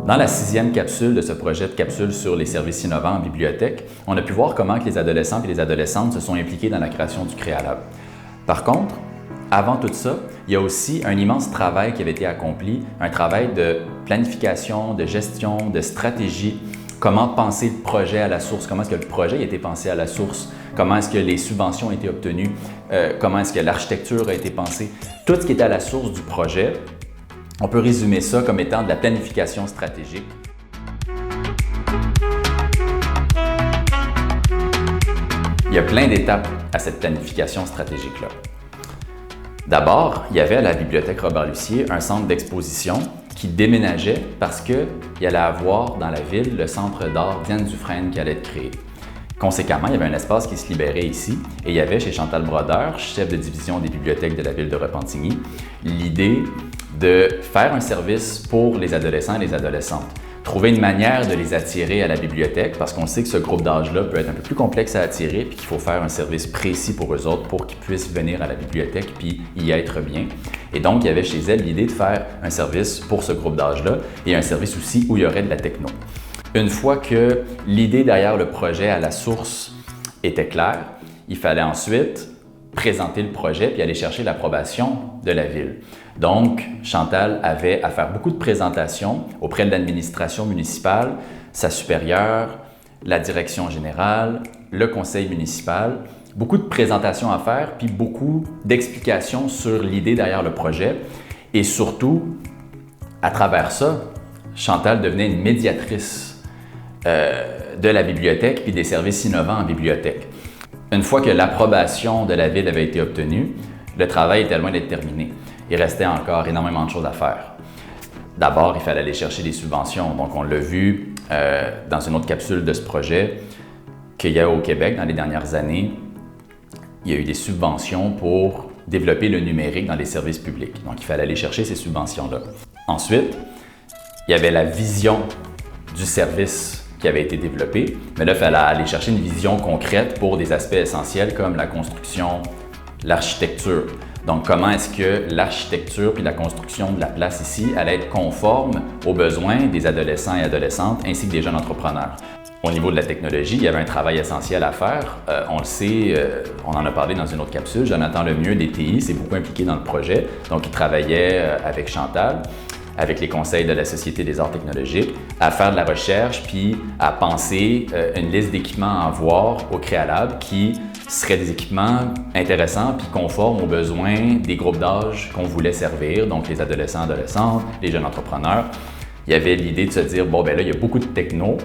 Dans la 6e capsule de ce projet de capsule sur les services innovants en bibliothèque, on a pu voir comment que les adolescents et les adolescentes se sont impliqués dans la création du Créalab. Par contre, avant tout ça, il y a aussi un immense travail qui avait été accompli, un travail de planification, de gestion, de stratégie, comment penser le projet à la source, comment est-ce que le projet a été pensé à la source, comment est-ce que les subventions ont été obtenues, comment est-ce que l'architecture a été pensée. Tout ce qui était à la source du projet, on peut résumer ça comme étant de la planification stratégique. Il y a plein d'étapes à cette planification stratégique-là. D'abord, il y avait à la Bibliothèque Robert-Lucier un centre d'exposition qui déménageait parce qu'il allait avoir dans la ville le centre d'art Diane Dufresne qui allait être créé. Conséquemment, il y avait un espace qui se libérait ici et il y avait chez Chantal Brodeur, chef de division des bibliothèques de la ville de Repentigny, l'idée de faire un service pour les adolescents et les adolescentes. Trouver une manière de les attirer à la bibliothèque parce qu'on sait que ce groupe d'âge-là peut être un peu plus complexe à attirer puis qu'il faut faire un service précis pour eux autres pour qu'ils puissent venir à la bibliothèque puis y être bien. Et donc, il y avait chez elle l'idée de faire un service pour ce groupe d'âge-là et un service aussi où il y aurait de la techno. Une fois que l'idée derrière le projet à la source était claire, il fallait ensuite présenter le projet puis aller chercher l'approbation de la ville. Donc, Chantal avait à faire beaucoup de présentations auprès de l'administration municipale, sa supérieure, la direction générale, le conseil municipal, beaucoup de présentations à faire puis beaucoup d'explications sur l'idée derrière le projet et surtout, à travers ça, Chantal devenait une médiatrice de la bibliothèque puis des services innovants en bibliothèque. Une fois que l'approbation de la ville avait été obtenue, le travail était loin d'être terminé. Il restait encore énormément de choses à faire. D'abord, il fallait aller chercher des subventions. Donc, on l'a vu dans une autre capsule de ce projet qu'il y a au Québec dans les dernières années, il y a eu des subventions pour développer le numérique dans les services publics. Donc, il fallait aller chercher ces subventions-là. Ensuite, il y avait la vision du service qui avait été développé, mais là, il fallait aller chercher une vision concrète pour des aspects essentiels comme la construction, l'architecture. Donc, comment est-ce que l'architecture puis la construction de la place ici allait être conforme aux besoins des adolescents et adolescentes ainsi que des jeunes entrepreneurs. Au niveau de la technologie, il y avait un travail essentiel à faire. On le sait, on en a parlé dans une autre capsule. Jonathan Lemieux des TI s'est beaucoup impliqué dans le projet. Donc, il travaillait avec Chantal, avec les conseils de la Société des arts technologiques, à faire de la recherche puis à penser une liste d'équipements à avoir au Créalab qui seraient des équipements intéressants puis conformes aux besoins des groupes d'âge qu'on voulait servir, donc les adolescents, adolescentes, les jeunes entrepreneurs. Il y avait l'idée de se dire, bon, ben là, il y a beaucoup de techno,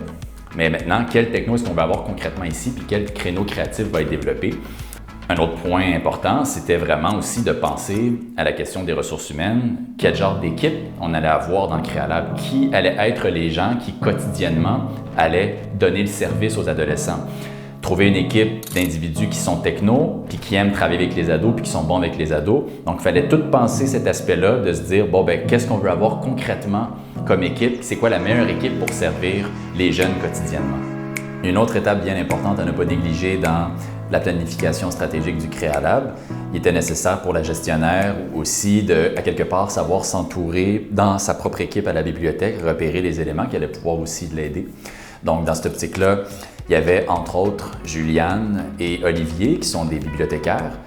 mais maintenant, quel techno est-ce qu'on va avoir concrètement ici puis quel créneau créatif va être développé? Un autre point important, c'était vraiment aussi de penser à la question des ressources humaines. Quel genre d'équipe on allait avoir dans le Créalab? Qui allaient être les gens qui, quotidiennement, allaient donner le service aux adolescents? Trouver une équipe d'individus qui sont techno, puis qui aiment travailler avec les ados, puis qui sont bons avec les ados. Donc, il fallait tout penser cet aspect-là, de se dire, bon, ben qu'est-ce qu'on veut avoir concrètement comme équipe? C'est quoi la meilleure équipe pour servir les jeunes quotidiennement? Une autre étape bien importante à ne pas négliger dans la planification stratégique du Créalab, il était nécessaire pour la gestionnaire aussi de, à quelque part, savoir s'entourer dans sa propre équipe à la bibliothèque, repérer les éléments qui allaient pouvoir aussi l'aider. Donc, dans cette optique-là, il y avait entre autres Juliane et Olivier, qui sont des bibliothécaires,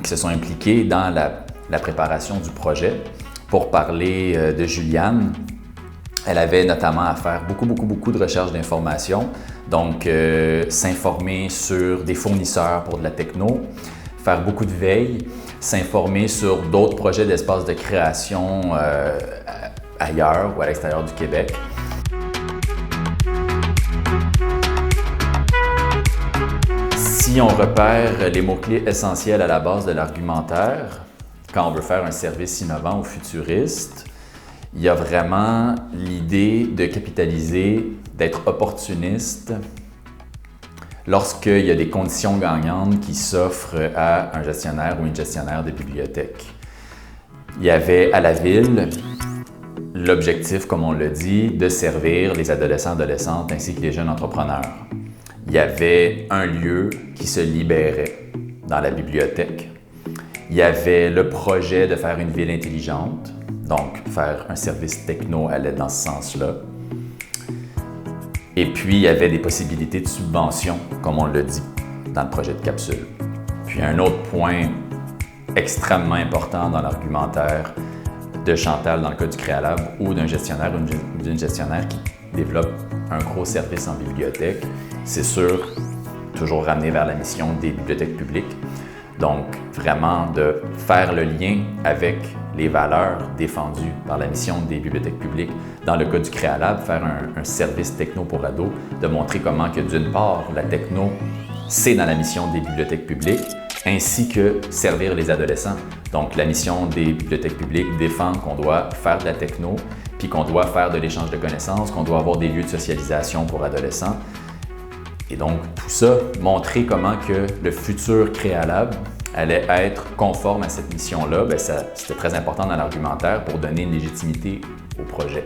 qui se sont impliqués dans la préparation du projet. Pour parler de Juliane, elle avait notamment à faire beaucoup de recherches d'informations, donc s'informer sur des fournisseurs pour de la techno, faire beaucoup de veille, s'informer sur d'autres projets d'espaces de création ailleurs ou à l'extérieur du Québec. Si on repère les mots-clés essentiels à la base de l'argumentaire, quand on veut faire un service innovant ou futuriste, il y a vraiment l'idée de capitaliser, d'être opportuniste lorsqu'il y a des conditions gagnantes qui s'offrent à un gestionnaire ou une gestionnaire de bibliothèque. Il y avait à la ville l'objectif, comme on l'a dit, de servir les adolescents, adolescentes ainsi que les jeunes entrepreneurs. Il y avait un lieu qui se libérait dans la bibliothèque. Il y avait le projet de faire une ville intelligente. Donc, faire un service techno allait dans ce sens-là. Et puis, il y avait des possibilités de subvention, comme on l'a dit dans le projet de capsule. Puis, un autre point extrêmement important dans l'argumentaire de Chantal dans le cas du Créalab ou d'un gestionnaire ou d'une gestionnaire qui développe un gros service en bibliothèque, c'est sûr, toujours ramener vers la mission des bibliothèques publiques. Donc, vraiment de faire le lien avec les valeurs défendues par la mission des bibliothèques publiques. Dans le cas du Créalab, faire un service techno pour ados, de montrer comment que d'une part, la techno, c'est dans la mission des bibliothèques publiques, ainsi que servir les adolescents. Donc, la mission des bibliothèques publiques défend qu'on doit faire de la techno, puis qu'on doit faire de l'échange de connaissances, qu'on doit avoir des lieux de socialisation pour adolescents. Et donc, tout ça, montrer comment que le futur Créalab allait être conforme à cette mission-là, c'était très important dans l'argumentaire pour donner une légitimité au projet.